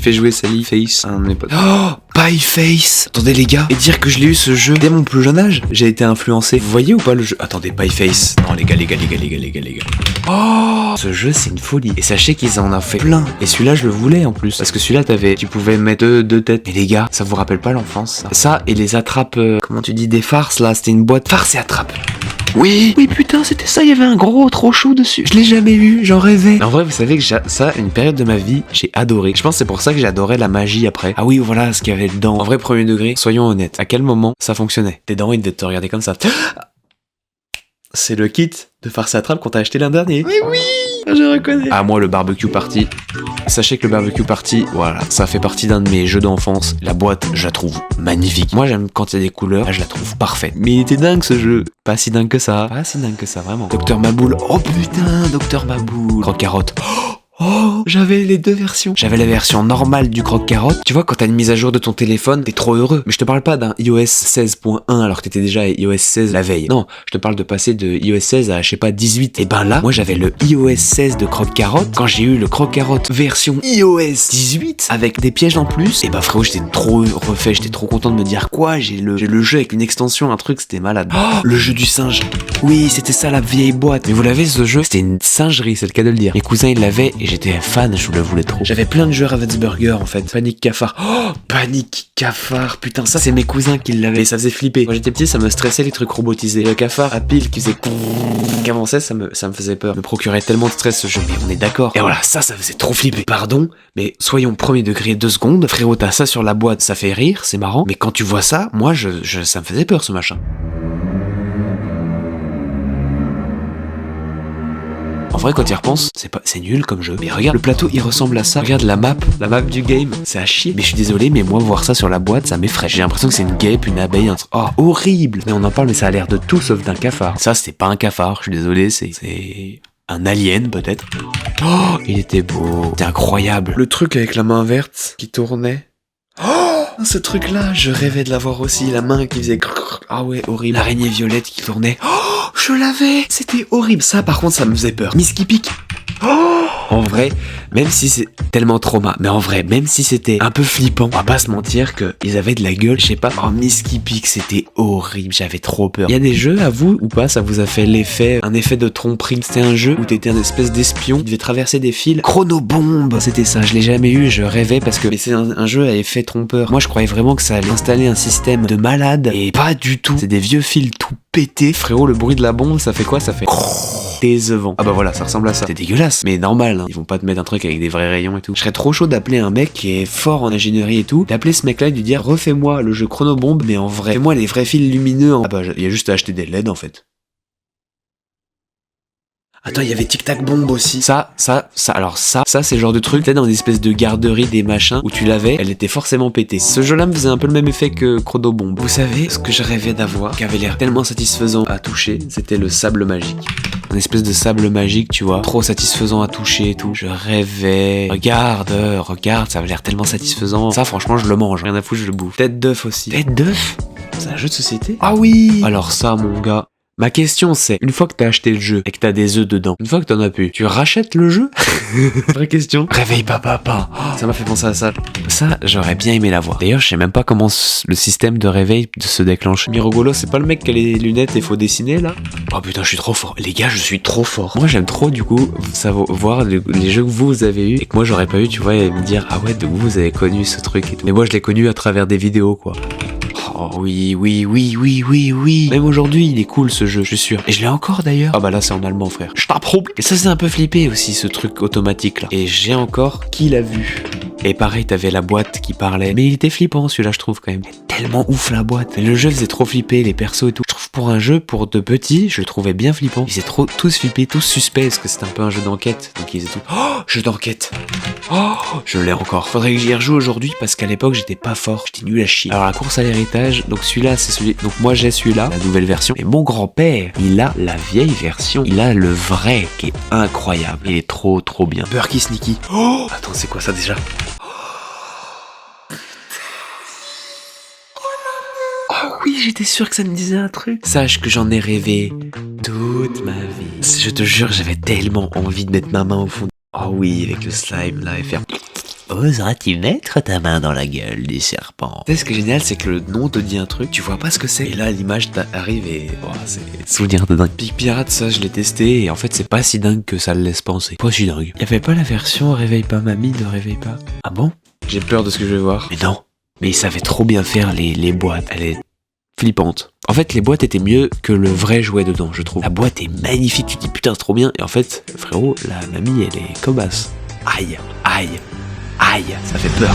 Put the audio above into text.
fait jouer Sally Face, un de mes potes. Oh, Pie Face. Attendez les gars, et dire que je l'ai eu ce jeu dès mon plus jeune âge, j'ai été influencé. Vous voyez ou pas le jeu? Attendez, Pie Face. Non les gars. Oh, ce jeu c'est une folie. Et sachez qu'ils en ont fait plein. Et celui-là je le voulais en plus. Parce que celui-là tu pouvais mettre deux têtes. Et les gars, ça vous rappelle pas l'enfance ça et les attrapes, comment tu dis, des farces là, c'était une boîte farce et attrape. Oui putain c'était ça, il y avait un gros trop chou dessus. Je l'ai jamais eu, j'en rêvais. En vrai vous savez que ça, une période de ma vie, j'ai adoré. Je pense que c'est pour ça que j'ai adoré la magie après. Ah oui voilà ce qu'il y avait dedans. En vrai premier degré, soyons honnêtes. À quel moment ça fonctionnait? Tes dents ils devaient te regarder comme ça. C'est le kit de farce et attrape qu'on t'a acheté l'an dernier. Oui je reconnais. Ah moi le barbecue party. Sachez que le barbecue party, voilà, ça fait partie d'un de mes jeux d'enfance. La boîte, je la trouve magnifique. Moi j'aime quand il y a des couleurs, là, je la trouve parfaite. Mais il était dingue ce jeu. Pas si dingue que ça, vraiment. Docteur Maboule, oh putain, Docteur Maboule. Croque-carotte. Oh, j'avais les deux versions. J'avais la version normale du croque-carotte. Tu vois, quand t'as une mise à jour de ton téléphone, t'es trop heureux. Mais je te parle pas d'un iOS 16.1 alors que t'étais déjà à iOS 16 la veille. Non, je te parle de passer de iOS 16 à, je sais pas, 18. Et ben là, moi j'avais le iOS 16 de croque-carotte. Quand j'ai eu le croque-carotte version iOS 18 avec des pièges en plus, et ben frérot, j'étais trop refait. J'étais trop content de me dire quoi, j'ai le jeu avec une extension, un truc, c'était malade. Oh, le jeu du singe. Oui, c'était ça la vieille boîte. Mais vous l'avez ce jeu, c'était une singerie, c'est le cas de le dire. Mes cousins ils l'avaient et j'étais fan, je le voulais trop. J'avais plein de jeux Ravensburger en fait. Panique Cafard. Oh, Panique Cafard. Putain, ça c'est mes cousins qui l'avaient. Et ça faisait flipper. Quand j'étais petit, ça me stressait les trucs robotisés. Le cafard à pile qui faisait qui avançait, ça me faisait peur. Me procurait tellement de stress ce jeu. Mais on est d'accord. Et voilà, ça faisait trop flipper. Pardon, mais soyons premier degré 2 secondes. Frérot, t'as ça sur la boîte, ça fait rire, c'est marrant. Mais quand tu vois ça, moi, ça me faisait peur ce machin. En vrai, quand tu y repenses, c'est nul comme jeu. Mais regarde, le plateau, il ressemble à ça. Regarde la map du game, c'est à chier. Mais je suis désolé, mais moi, voir ça sur la boîte, ça m'effraie. J'ai l'impression que c'est une guêpe, une abeille, un truc. Oh, horrible. Mais on en parle, mais ça a l'air de tout sauf d'un cafard. Ça, c'était pas un cafard, je suis désolé, c'est un alien, peut-être. Oh, il était beau. C'était incroyable. Le truc avec la main verte qui tournait. Oh, ce truc-là, je rêvais de l'avoir aussi. La main qui faisait... Ah ouais, horrible. L'araignée violette qui tournait. Oh, je l'avais. C'était horrible. Ça, par contre, ça me faisait peur. Miss qui pique. Oh, en vrai, même si c'est tellement trauma, mais en vrai, même si c'était un peu flippant, on va pas se mentir qu'ils avaient de la gueule, je sais pas. Oh, Miss qui pique, c'était horrible, j'avais trop peur. Il y a des jeux à vous ou pas, ça vous a fait un effet de tromperie? C'était un jeu où t'étais un espèce d'espion, tu devais traverser des fils. Chronobombe, c'était ça, je l'ai jamais eu, je rêvais parce que c'est un jeu à effet trompeur. Moi, je croyais vraiment que ça allait installer un système de malade, et pas du tout. C'est des vieux fils tout pétés. Frérot, le bruit de la bombe, ça fait quoi? Ça fait... décevant. Ah bah voilà, ça ressemble à ça. C'est dégueulasse, mais normal, hein. Ils vont pas te mettre un truc avec des vrais rayons et tout. Je serais trop chaud d'appeler un mec qui est fort en ingénierie et tout, d'appeler ce mec là et de lui dire refais-moi le jeu Chronobombe, mais en vrai, fais-moi les vrais fils lumineux. Ah bah, il y a juste à acheter des LED en fait. Attends, il y avait Tic Tac Bombe aussi. Ça, c'est le genre de truc, peut-être dans des espèces de garderies, des machins, où tu l'avais, elle était forcément pétée. Ce jeu-là me faisait un peu le même effet que Chronobombe. Vous savez, ce que je rêvais d'avoir, qui avait l'air tellement satisfaisant à toucher, c'était le sable magique. Un espèce de sable magique, tu vois, trop satisfaisant à toucher et tout. Je rêvais. Regarde, ça avait l'air tellement satisfaisant. Ça, franchement, je le mange. Rien à foutre, je le bouffe. Tête d'œuf aussi. Tête d'œuf? C'est un jeu de société? Ah oui! Alors ça, mon gars... Ma question c'est, une fois que t'as acheté le jeu et que t'as des œufs dedans, une fois que t'en as plus, tu rachètes le jeu? Vraie question. Réveille papa. Oh, ça m'a fait penser à ça. Ça, j'aurais bien aimé l'avoir. D'ailleurs, je sais même pas comment le système de réveil se déclenche. Mirogolo, c'est pas le mec qui a les lunettes et faut dessiner là? Oh putain, je suis trop fort. Les gars, je suis trop fort. Moi, j'aime trop du coup voir les jeux que vous avez eu et que moi j'aurais pas eu, tu vois, et me dire ah ouais, donc vous avez connu ce truc et tout. Mais moi, je l'ai connu à travers des vidéos quoi. Oh oui. Même aujourd'hui, il est cool ce jeu, je suis sûr. Et je l'ai encore d'ailleurs. Ah bah là, c'est en allemand, frère. Je t'approuve. Et ça, c'est un peu flippé aussi, ce truc automatique là. Et j'ai encore qui l'a vu. Et pareil, t'avais la boîte qui parlait. Mais il était flippant celui-là, je trouve quand même. Tellement ouf la boîte. Mais le jeu faisait trop flipper, les persos et tout. Je trouve pour un jeu, pour de petits, je le trouvais bien flippant. Ils étaient tous flippés, tous suspects, parce que c'était un peu un jeu d'enquête. Donc ils étaient tout... Oh, jeu d'enquête. Oh, je l'ai encore. Faudrait que j'y rejoue aujourd'hui, parce qu'à l'époque, j'étais pas fort. J'étais nul à chier. Alors la course à l'héritage, donc celui-là, c'est celui... Donc moi, j'ai celui-là, la nouvelle version. Et mon grand-père, il a la vieille version. Il a le vrai, qui est incroyable. Il est trop bien. Burky Sneaky. Oh, attends, c'est quoi ça déjà? Oh oui, j'étais sûr que ça me disait un truc. Sache que j'en ai rêvé toute ma vie. Je te jure, j'avais tellement envie de mettre ma main au fond. Oh oui, avec le slime là et faire... Oseras-tu mettre ta main dans la gueule du serpent? Tu sais, ce qui est génial, c'est que le nom te dit un truc, tu vois pas ce que c'est. Et là, l'image arrive et... Oh, c'est souvenir de dingue. Pic Pirate, ça, je l'ai testé et en fait, c'est pas si dingue que ça le laisse penser. Pas si dingue. Y'avait pas la version Réveille pas mamie de Réveille pas? Ah bon? J'ai peur de ce que je vais voir. Mais non. Mais il savait trop bien faire les boîtes. Elle est flippante. En fait, les boîtes étaient mieux que le vrai jouet dedans, je trouve. La boîte est magnifique, tu te dis putain, c'est trop bien. Et en fait, frérot, la mamie, elle est cobasse. Aïe, aïe, aïe, ça fait peur.